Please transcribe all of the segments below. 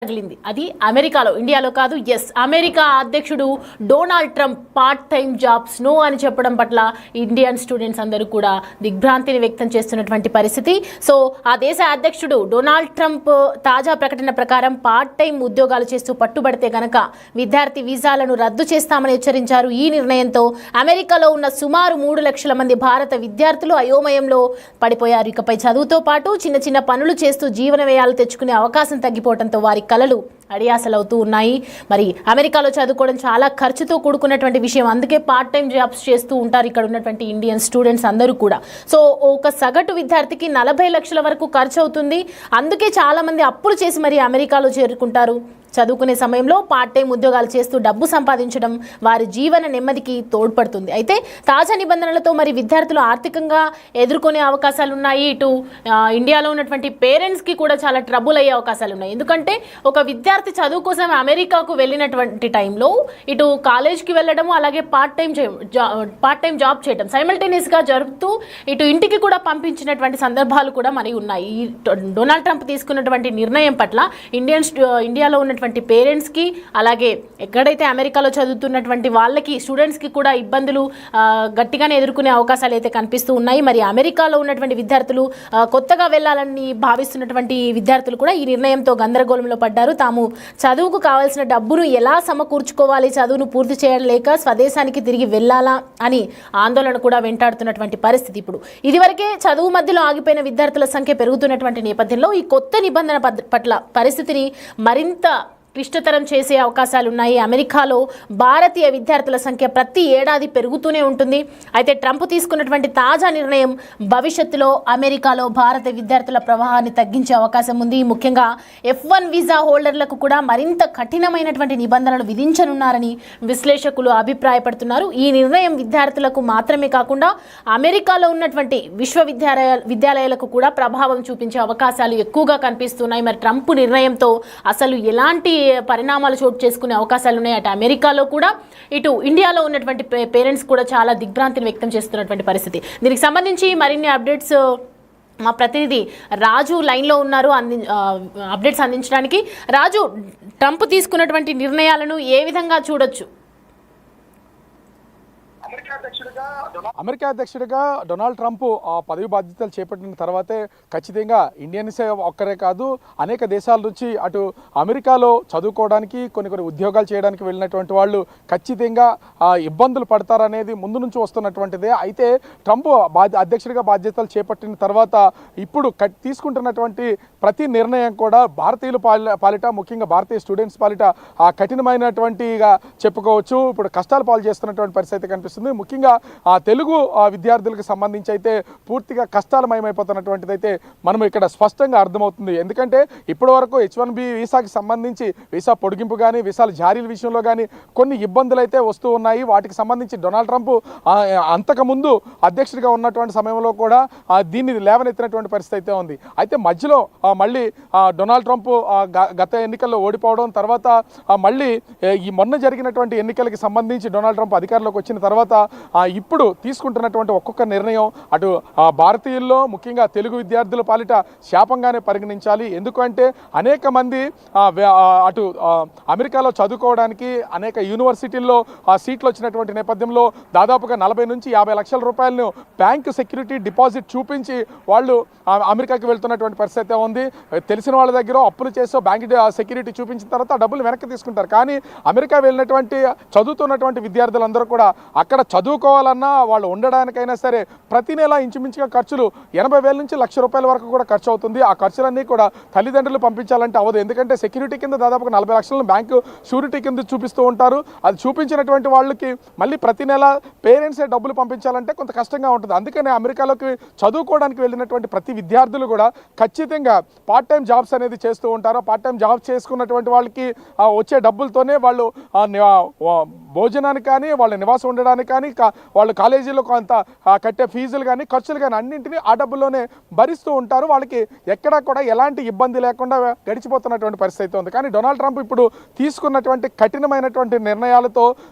తగిలింది. అది అమెరికాలో, ఇండియాలో కాదు. ఎస్, అమెరికా అధ్యక్షుడు Donald Trump part time jobs no అని చెప్పడం పట్ల ఇండియన్ స్టూడెంట్స్ అందరూ కూడా దిగ్భ్రాంతిని వ్యక్తం చేస్తున్నటువంటి పరిస్థితి. సో ఆ దేశ అధ్యక్షుడు డొనాల్డ్ ట్రంప్ తాజా ప్రకటన ప్రకారం పార్ట్ టైం ఉద్యోగాలు చేస్తూ పట్టుబడితే గనక విద్యార్థి వీసాలను రద్దు చేస్తామని హెచ్చరించారు. ఈ నిర్ణయంతో అమెరికాలో ఉన్న సుమారు 3 లక్షల మంది భారత విద్యార్థులు అయోమయంలో పడిపోయారు. ఇకపై చదువుతో పాటు చిన్న చిన్న పనులు చేస్తూ జీవన వ్యయాలు తెచ్చుకునే అవకాశం తగ్గిపోవడంతో వారి కలలు అడియాసలవుతూ ఉన్నాయి. మరి అమెరికాలో చదువుకోవడం చాలా ఖర్చుతో కూడుకున్నటువంటి విషయం. అందుకే పార్ట్ టైం జాబ్స్ చేస్తూ ఉంటారు ఇక్కడ ఉన్నటువంటి ఇండియన్ స్టూడెంట్స్ అందరూ కూడా. సో ఒక సగటు విద్యార్థికి 40 లక్షల వరకు ఖర్చు అవుతుంది. అందుకే చాలామంది అప్పులు చేసి మరి అమెరికాలో చేరుకుంటారు. చదువుకునే సమయంలో పార్ట్ టైం ఉద్యోగాలు చేస్తూ డబ్బు సంపాదించడం వారి జీవన నెమ్మదికి తోడ్పడుతుంది. అయితే తాజా నిబంధనలతో మరి విద్యార్థులు ఆర్థికంగా ఎదుర్కొనే అవకాశాలు ఉన్నాయి. ఇటు ఇండియాలో ఉన్నటువంటి పేరెంట్స్కి కూడా చాలా ట్రబుల్ అయ్యే అవకాశాలు ఉన్నాయి. ఎందుకంటే ఒక విద్యార్థి చదువు కోసం అమెరికాకు వెళ్ళినటువంటి టైంలో ఇటు కాలేజ్కి వెళ్ళడము, అలాగే పార్ట్ టైం జాబ్ చేయడం సైమల్టేనియస్గా జరుపుతూ ఇటు ఇంటికి కూడా పంపించినటువంటి సందర్భాలు కూడా మనకి ఉన్నాయి. ఈ డొనాల్డ్ ట్రంప్ తీసుకున్నటువంటి నిర్ణయం పట్ల ఇండియాలో ఉన్న పేరెంట్స్కి, అలాగే ఎక్కడైతే అమెరికాలో చదువుతున్నటువంటి వాళ్ళకి, స్టూడెంట్స్కి కూడా ఇబ్బందులు గట్టిగానే ఎదుర్కొనే అవకాశాలు అయితే కనిపిస్తూ ఉన్నాయి. మరి అమెరికాలో ఉన్నటువంటి విద్యార్థులు, కొత్తగా వెళ్ళాలని భావిస్తున్నటువంటి విద్యార్థులు కూడా ఈ నిర్ణయంతో గందరగోళంలో పడ్డారు. తాము చదువుకు కావాల్సిన డబ్బును ఎలా సమకూర్చుకోవాలి, చదువును పూర్తి చేయలేక స్వదేశానికి తిరిగి వెళ్ళాలా అని ఆందోళన కూడా వెంటాడుతున్నటువంటి పరిస్థితి. ఇప్పుడు ఇదివరకే చదువు మధ్యలో ఆగిపోయిన విద్యార్థుల సంఖ్య పెరుగుతున్నటువంటి నేపథ్యంలో ఈ కొత్త నిబంధన పట్ల పరిస్థితిని మరింత క్లిష్టతరం చేసే అవకాశాలున్నాయి. అమెరికాలో భారతీయ విద్యార్థుల సంఖ్య ప్రతి ఏడాది పెరుగుతూనే ఉంటుంది. అయితే ట్రంప్ తీసుకున్నటువంటి తాజా నిర్ణయం భవిష్యత్తులో అమెరికాలో భారత విద్యార్థుల ప్రవాహాన్ని తగ్గించే అవకాశం ఉంది. ముఖ్యంగా F1 వీసా హోల్డర్లకు కూడా మరింత కఠినమైనటువంటి నిబంధనలు విధించనున్నారని విశ్లేషకులు అభిప్రాయపడుతున్నారు. ఈ నిర్ణయం విద్యార్థులకు మాత్రమే కాకుండా అమెరికాలో ఉన్నటువంటి విశ్వవిద్యాలయాలకు కూడా ప్రభావం చూపించే అవకాశాలు ఎక్కువగా కనిపిస్తున్నాయి. మరి ట్రంప్ నిర్ణయంతో అసలు ఎలాంటి పరిణామాలు చోటు చేసుకునే అవకాశాలు ఉన్నాయి. అటు అమెరికాలో కూడా, ఇటు ఇండియాలో ఉన్నటువంటి పేరెంట్స్ కూడా చాలా దిగ్భ్రాంతిని వ్యక్తం చేస్తున్నటువంటి పరిస్థితి. దీనికి సంబంధించి మరిన్ని అప్డేట్స్ మా ప్రతినిధి రాజు లైన్లో ఉన్నారు అప్డేట్స్ అందించడానికి. రాజు, ట్రంప్ తీసుకున్నటువంటి నిర్ణయాలను ఏ విధంగా చూడొచ్చు? అమెరికా అధ్యక్షుడిగా డొనాల్డ్ ట్రంప్ పదవి బాధ్యతలు చేపట్టిన తర్వాతే ఖచ్చితంగా ఇండియన్స్ ఒక్కరే కాదు, అనేక దేశాల నుంచి అటు అమెరికాలో చదువుకోవడానికి, కొన్ని ఉద్యోగాలు చేయడానికి వెళ్ళినటువంటి వాళ్ళు ఖచ్చితంగా ఇబ్బందులు పడతారనేది ముందు నుంచి వస్తున్నటువంటిదే. అయితే ట్రంప్ అధ్యక్షుడిగా బాధ్యతలు చేపట్టిన తర్వాత ఇప్పుడు తీసుకుంటున్నటువంటి ప్రతి నిర్ణయం కూడా భారతీయుల పాలిట, ముఖ్యంగా భారతీయ స్టూడెంట్స్ పాలిట కఠినమైనటువంటిగా చెప్పుకోవచ్చు. ఇప్పుడు కష్టాలు పాలు చేస్తున్నటువంటి పరిస్థితి కనిపిస్తుంది. ముఖ్యంగా తెలుగు విద్యార్థులకు సంబంధించి అయితే పూర్తిగా కష్టాలమయమైపోతున్నటువంటిది అయితే మనం ఇక్కడ స్పష్టంగా అర్థమవుతుంది. ఎందుకంటే ఇప్పటి వరకు H1B వీసాకి సంబంధించి వీసా పొడిగింపు కానీ, వీసాల జారీల విషయంలో కానీ కొన్ని ఇబ్బందులు అయితే వస్తూ ఉన్నాయి. వాటికి సంబంధించి డొనాల్డ్ ట్రంప్ అంతకుముందు అధ్యక్షుడిగా ఉన్నటువంటి సమయంలో కూడా దీన్ని లేవనెత్తినటువంటి పరిస్థితి అయితే ఉంది. అయితే మధ్యలో మళ్ళీ డొనాల్డ్ ట్రంప్ గత ఎన్నికల్లో ఓడిపోవడం, తర్వాత మళ్ళీ ఈ మొన్న జరిగినటువంటి ఎన్నికలకి సంబంధించి డొనాల్డ్ ట్రంప్ అధికారంలోకి వచ్చిన తర్వాత ఇప్పుడు తీసుకుంటున్నటువంటి ఒక్కొక్క నిర్ణయం అటు భారతీయుల్లో, ముఖ్యంగా తెలుగు విద్యార్థుల పాలిట శాపంగానే పరిగణించాలి. ఎందుకంటే అనేక మంది అటు అమెరికాలో చదువుకోవడానికి అనేక యూనివర్సిటీల్లో సీట్లు వచ్చినటువంటి నేపథ్యంలో దాదాపుగా 40 నుంచి 50 లక్షల రూపాయలను బ్యాంకు సెక్యూరిటీ డిపాజిట్ చూపించి వాళ్ళు అమెరికాకి వెళ్తున్నటువంటి పరిస్థితి ఉంది. తెలిసిన వాళ్ళ దగ్గర అప్పులు చేసో బ్యాంక్ సెక్యూరిటీ చూపించిన తర్వాత ఆ డబ్బులు వెనక్కి తీసుకుంటారు. కానీ అమెరికా వెళ్ళినటువంటి చదువుతున్నటువంటి విద్యార్థులందరూ కూడా అక్కడ చదువుకోవాలన్నా, వాళ్ళు ఉండడానికైనా సరే ప్రతి నెల ఇంచుమించుగా ఖర్చులు 80,000 నుంచి ₹1,00,000 వరకు కూడా ఖర్చు అవుతుంది. ఆ ఖర్చులన్నీ కూడా తల్లిదండ్రులు పంపించాలంటే అవ్వదు. ఎందుకంటే సెక్యూరిటీ కింద దాదాపుగా 40 లక్షలను బ్యాంకు షూరిటీ కింద చూపిస్తూ ఉంటారు. అది చూపించినటువంటి వాళ్ళకి మళ్ళీ ప్రతి నెల పేరెంట్సే డబ్బులు పంపించాలంటే కొంత కష్టంగా ఉంటుంది. అందుకనే అమెరికాలోకి చదువుకోవడానికి వెళ్ళినటువంటి ప్రతి విద్యార్థులు కూడా ఖచ్చితంగా పార్ట్ టైం జాబ్స్ అనేది చేస్తూ ఉంటారు. పార్ట్ టైం జాబ్స్ చేసుకున్నటువంటి వాళ్ళకి వచ్చే డబ్బులతోనే వాళ్ళు భోజనానికి కానీ, వాళ్ళ నివాసం ఉండడానికి కానీ వాళ్ళు కాలేజీలో కొంత కట్టే ఫీజులు కానీ ఖర్చులు కానీ అన్నింటినీ ఆ డబ్బుల్లోనే భరిస్తూ ఉంటారు. వాళ్ళకి ఎక్కడా కూడా ఎలాంటి ఇబ్బంది లేకుండా గడిచిపోతున్నటువంటి పరిస్థితి ఉంది. కానీ డొనాల్డ్ ట్రంప్ ఇప్పుడు తీసుకున్నటువంటి కఠినమైనటువంటి నిర్ణయాలతో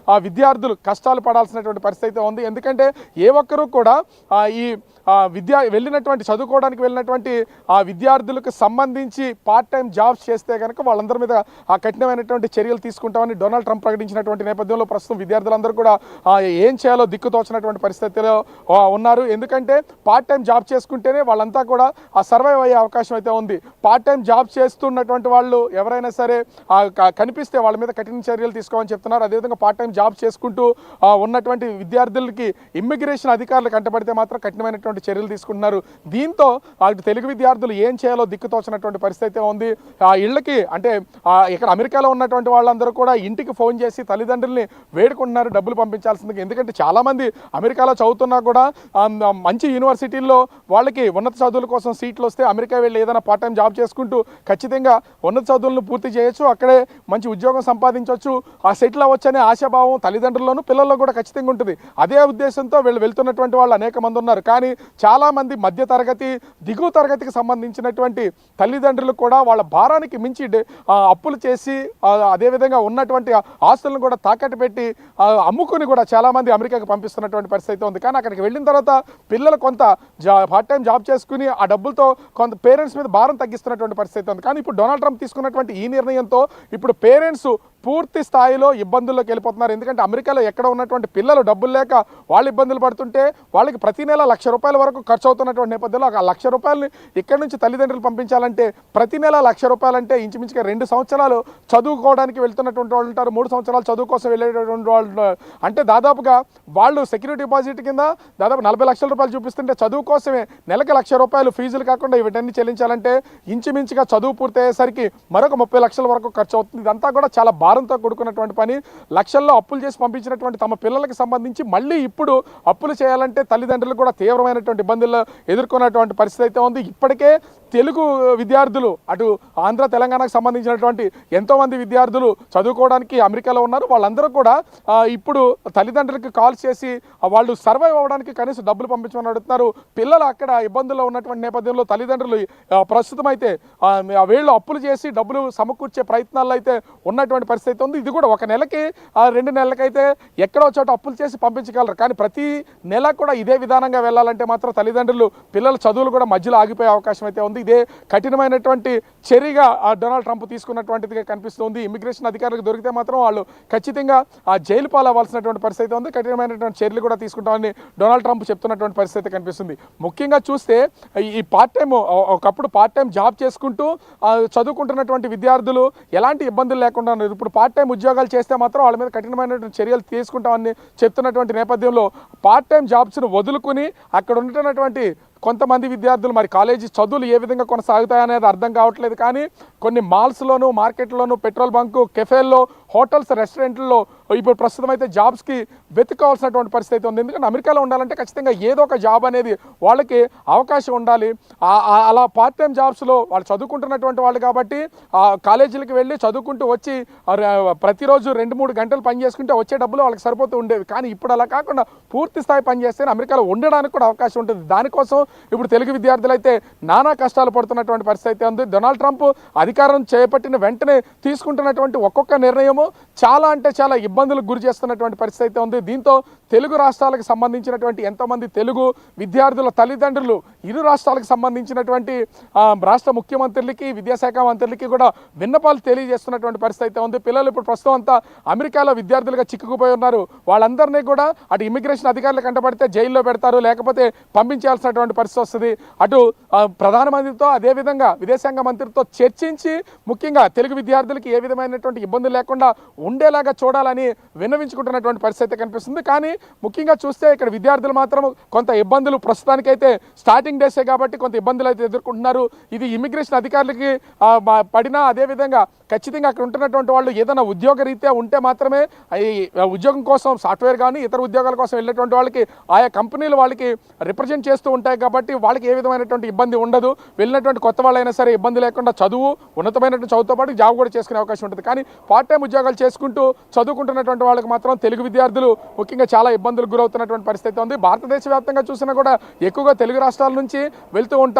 విద్యార్థులు కష్టాలు పడాల్సినటువంటి పరిస్థితి ఉంది. ఎందుకంటే ఏ ఒక్కరూ కూడా ఈ చదువుకోవడానికి వెళ్ళినటువంటి విద్యార్థులకు సంబంధించి పార్ట్ టైం జాబ్స్ చేస్తే కనుక వాళ్ళందరి మీద కఠినమైనటువంటి చర్యలు తీసుకుంటామని డొనాల్డ్ ట్రంప్ ప్రకటించినటువంటి నేపథ్యంలో ప్రస్తుతం విద్యార్థులందరూ కూడా ఏం చేయాలో దిక్కుతోచినటువంటి పరిస్థితిలో ఉన్నారు. ఎందుకంటే పార్ట్ టైం జాబ్ చేసుకుంటేనే వాళ్ళంతా కూడా సర్వైవ్ అయ్యే అవకాశం అయితే ఉంది. పార్ట్ టైం జాబ్ చేస్తున్నటువంటి వాళ్ళు ఎవరైనా సరే కనిపిస్తే వాళ్ళ మీద కఠిన చర్యలు తీసుకోమని చెప్తున్నారు. అదేవిధంగా పార్ట్ టైం జాబ్ చేసుకుంటూ ఉన్నటువంటి విద్యార్థులకి ఇమ్మిగ్రేషన్ అధికారులు కంటపడితే మాత్రం కఠినమైనటువంటి చర్యలు తీసుకుంటున్నారు. దీంతో తెలుగు విద్యార్థులు ఏం చేయాలో దిక్కుతోచినటువంటి పరిస్థితి ఉంది. ఇళ్ళకి అంటే ఇక్కడ అమెరికాలో ఉన్నటువంటి వాళ్ళందరూ కూడా ఇంటికి ఫోన్ చేసి తల్లిదండ్రుల్ని వేడుకుంటున్నారు డబ్బులు పంపించాల్సింది. ఎందుకంటే చాలామంది అమెరికాలో చదువుతున్నా కూడా మంచి యూనివర్సిటీల్లో వాళ్ళకి ఉన్నత చదువుల కోసం సీట్లు వస్తే అమెరికా వెళ్ళి ఏదైనా పార్ట్ టైం జాబ్ చేసుకుంటూ ఖచ్చితంగా ఉన్నత చదువులను పూర్తి చేయొచ్చు, అక్కడే మంచి ఉద్యోగం సంపాదించవచ్చు, సెటిల్ అవ్వచ్చు అనే ఆశాభావం తల్లిదండ్రుల్లోనూ పిల్లల్లో కూడా ఖచ్చితంగా ఉంటుంది. అదే ఉద్దేశంతో వీళ్ళు వెళ్తున్నటువంటి వాళ్ళు అనేక మంది ఉన్నారు. కానీ చాలామంది మధ్య తరగతి దిగువ తరగతికి సంబంధించినటువంటి తల్లిదండ్రులు కూడా వాళ్ళ భారానికి మించి అప్పులు చేసి అదేవిధంగా ఉన్నటువంటి ఆస్తులను కూడా తాకట్టు పెట్టి అమ్ముకుని కూడా చాలామంది అమెరికాకి పంపిస్తున్నటువంటి పరిస్థితి ఉంది. కానీ అక్కడికి వెళ్ళిన తర్వాత పిల్లలు కొంత పార్ట్ టైం జాబ్ చేసుకుని ఆ డబ్బులతో కొంత పేరెంట్స్ మీద భారం తగ్గిస్తున్నటువంటి పరిస్థితి ఉంది. కానీ ఇప్పుడు డొనాల్డ్ ట్రంప్ తీసుకున్నటువంటి ఈ నిర్ణయంతో ఇప్పుడు పేరెంట్స్ పూర్తి స్థాయిలో ఇబ్బందుల్లోకి వెళ్ళిపోతున్నారు. ఎందుకంటే అమెరికాలో ఎక్కడ ఉన్నటువంటి పిల్లలు డబ్బులు లేక వాళ్ళు ఇబ్బందులు పడుతుంటే వాళ్ళకి ప్రతి నెల ₹1,00,000 వరకు ఖర్చు అవుతున్నటువంటి నేపథ్యంలో ఆ ₹1,00,000 ఇక్కడి నుంచి తల్లిదండ్రులు పంపించాలంటే ప్రతి నెల ₹1,00,000 అంటే ఇంచుమించుగా 2 సంవత్సరాలు చదువుకోవడానికి వెళ్తున్నటువంటి వాళ్ళు ఉంటారు, 3 సంవత్సరాలు చదువు కోసం వెళ్ళేటటువంటి వాళ్ళు అంటే దాదాపుగా వాళ్ళు సెక్యూరిటీ డిపాజిట్ కింద దాదాపు ₹40 లక్షలు చూపిస్తుంటే చదువు కోసమే నెలకు ₹1,00,000 ఫీజులు కాకుండా వీటన్ని చెల్లించాలంటే ఇంచుమించుగా చదువు పూర్తయ్యేసరికి మరొక ₹30 లక్షల వరకు ఖర్చు అవుతుంది. ఇదంతా కూడా చాలా భారంతో కూడుకున్నటువంటి పని. లక్షల్లో అప్పులు చేసి పంపించినటువంటి తమ పిల్లలకు సంబంధించి మళ్ళీ ఇప్పుడు అప్పులు చేయాలంటే తల్లిదండ్రులు కూడా తీవ్రమైనటువంటి ఇబ్బందులు ఎదుర్కొన్నటువంటి పరిస్థితి అయితే ఉంది. ఇప్పటికే తెలుగు విద్యార్థులు అటు ఆంధ్ర తెలంగాణకు సంబంధించినటువంటి ఎంతోమంది విద్యార్థులు చదువుకోవడానికి అమెరికాలో ఉన్నారు. వాళ్ళందరూ కూడా ఇప్పుడు తల్లిదండ్రులకు కాల్ చేసి వాళ్ళు సర్వైవ్ అవ్వడానికి కనీసం డబ్బులు పంపించమని అడుగుతున్నారు. పిల్లలు అక్కడ ఇబ్బందుల్లో ఉన్నటువంటి నేపథ్యంలో తల్లిదండ్రులు ప్రస్తుతం అయితే వీళ్ళు అప్పులు చేసి డబ్బులు సమకూర్చే ప్రయత్నాల్లో అయితే ఉన్నటువంటి పరిస్థితి ఉంది. ఇది కూడా ఒక నెలకి 2 నెలలకైతే ఎక్కడో చోట అప్పులు చేసి పంపించగలరు. కానీ ప్రతి నెల కూడా ఇదే విధానంగా వెళ్ళాలంటే మాత్రం తల్లిదండ్రులు పిల్లల చదువులు కూడా మధ్యలో ఆగిపోయే అవకాశం అయితే ఉంది. ఇదే కఠినమైనటువంటి చర్యగా డొనాల్డ్ ట్రంప్ తీసుకున్నటువంటిదిగా కనిపిస్తుంది. ఇమిగ్రేషన్ అధికారులకు దొరికితే మాత్రం వాళ్ళు ఖచ్చితంగా జైలు పాలవ్వాల్సినటువంటి పరిస్థితి ఉంది. కఠినమైనటువంటి చర్యలు కూడా తీసుకుంటామని డొనాల్డ్ ట్రంప్ చెప్తున్నటువంటి పరిస్థితి కనిపిస్తుంది. ముఖ్యంగా చూస్తే ఈ పార్ట్ టైం ఒకప్పుడు పార్ట్ టైం జాబ్ చేసుకుంటూ చదువుకుంటున్నటువంటి విద్యార్థులు ఎలాంటి ఇబ్బందులు లేకుండా ఉన్నారు. ఇప్పుడు పార్ట్ టైం ఉద్యోగాలు చేస్తే మాత్రం వాళ్ళ మీద కఠినమైనటువంటి చర్యలు తీసుకుంటామని చెప్తున్నటువంటి నేపథ్యంలో పార్ట్ టైం జాబ్స్ను వదులుకుని అక్కడ ఉంటున్నటువంటి కొంతమంది విద్యార్థులు మరి కాలేజీ చదువులు ఏ విధంగా కొనసాగుతాయనేది అర్థం కావట్లేదు. కానీ కొన్ని మాల్స్లోను, మార్కెట్లోను, పెట్రోల్ బంకు, కెఫేల్లో, హోటల్స్, రెస్టారెంట్లలో ఇప్పుడు ప్రస్తుతం అయితే జాబ్స్కి వెతుకోవాల్సినటువంటి పరిస్థితి ఉంది. ఎందుకంటే అమెరికాలో ఉండాలంటే ఖచ్చితంగా ఏదో ఒక జాబ్ అనేది వాళ్ళకి అవకాశం ఉండాలి. అలా పార్ట్ టైం జాబ్స్లో వాళ్ళు చదువుకుంటున్నటువంటి వాళ్ళు కాబట్టి కాలేజీలకు వెళ్ళి చదువుకుంటూ వచ్చి ప్రతిరోజు 2-3 గంటలు పని చేసుకుంటే వచ్చే డబ్బులు వాళ్ళకి సరిపోతూ ఉండేవి. కానీ ఇప్పుడు అలా కాకుండా పూర్తి స్థాయి పని చేస్తే అమెరికాలో ఉండడానికి కూడా అవకాశం ఉంటుంది. దానికోసం ఇప్పుడు తెలుగు విద్యార్థులు అయితే నానా కష్టాలు పడుతున్నటువంటి పరిస్థితి ఉంది. డొనాల్డ్ ట్రంప్ అధికారం చేపట్టిన వెంటనే తీసుకుంటున్నటువంటి ఒక్కొక్క నిర్ణయము చాలా అంటే చాలా ఇబ్బందులకు గురి చేస్తున్నటువంటి పరిస్థితి ఉంది. దీంతో తెలుగు రాష్ట్రాలకు సంబంధించినటువంటి ఎంతోమంది తెలుగు విద్యార్థుల తల్లిదండ్రులు ఇరు రాష్ట్రాలకు సంబంధించినటువంటి రాష్ట్ర ముఖ్యమంత్రులకి, విద్యాశాఖ మంత్రులకి కూడా విన్నపాలు తెలియజేస్తున్నటువంటి పరిస్థితి ఉంది. పిల్లలు ఇప్పుడు ప్రస్తుతం అంతా అమెరికాలో విద్యార్థులుగా చిక్కుకుపోయి ఉన్నారు. వాళ్ళందరినీ కూడా అటు ఇమిగ్రేషన్ అధికారులు కంటపడితే జైల్లో పెడతారు, లేకపోతే పంపించాల్సినటువంటి పరిస్థితి వస్తుంది. అటు ప్రధానమంత్రితో అదేవిధంగా విదేశాంగ మంత్రితో చర్చించి ముఖ్యంగా తెలుగు విద్యార్థులకి ఏ విధమైనటువంటి ఇబ్బందులు లేకుండా ఉండేలాగా చూడాలని విన్నవించుకుంటున్నటువంటి పరిస్థితి కనిపిస్తుంది. కానీ ముఖ్యంగా చూస్తే ఇక్కడ విద్యార్థులు మాత్రం కొంత ఇబ్బందులు ప్రస్తుతానికైతే స్టార్టింగ్ డేసే కాబట్టి కొంత ఇబ్బందులు అయితే ఎదుర్కొంటున్నారు. ఇది ఇమిగ్రేషన్ అధికారులకి పడినా అదేవిధంగా ఖచ్చితంగా అక్కడ ఉంటున్నటువంటి వాళ్ళు ఏదైనా ఉద్యోగ రీత్యా ఉంటే మాత్రమే ఉద్యోగం కోసం సాఫ్ట్వేర్ కానీ ఇతర ఉద్యోగాల కోసం వెళ్ళేటువంటి వాళ్ళకి ఆయా కంపెనీలు వాళ్ళకి రిప్రజెంట్ చేస్తూ ఉంటాయి కాబట్టి వాళ్ళకి ఏ విధమైనటువంటి ఇబ్బంది ఉండదు. వెళ్ళినటువంటి కొత్త వాళ్ళైనా సరే ఇబ్బంది లేకుండా చదువు ఉన్నతమైనటువంటి చదువుతో పాటు జాబ్ కూడా చేసుకునే అవకాశం ఉంటుంది. కానీ పార్ట్ టైం ఉద్యోగం ఉద్యోగాలు చేసుకుంటూ చదువుకుంటున్నటువంటి వాళ్ళకి మాత్రం తెలుగు విద్యార్థులు ముఖ్యంగా చాలా ఇబ్బందులకు గురవుతున్నటువంటి పరిస్థితి ఉంది. భారతదేశ వ్యాప్తంగా చూసినా కూడా ఎక్కువగా తెలుగు రాష్ట్రాల నుంచి వెళ్తూ ఉంటారు.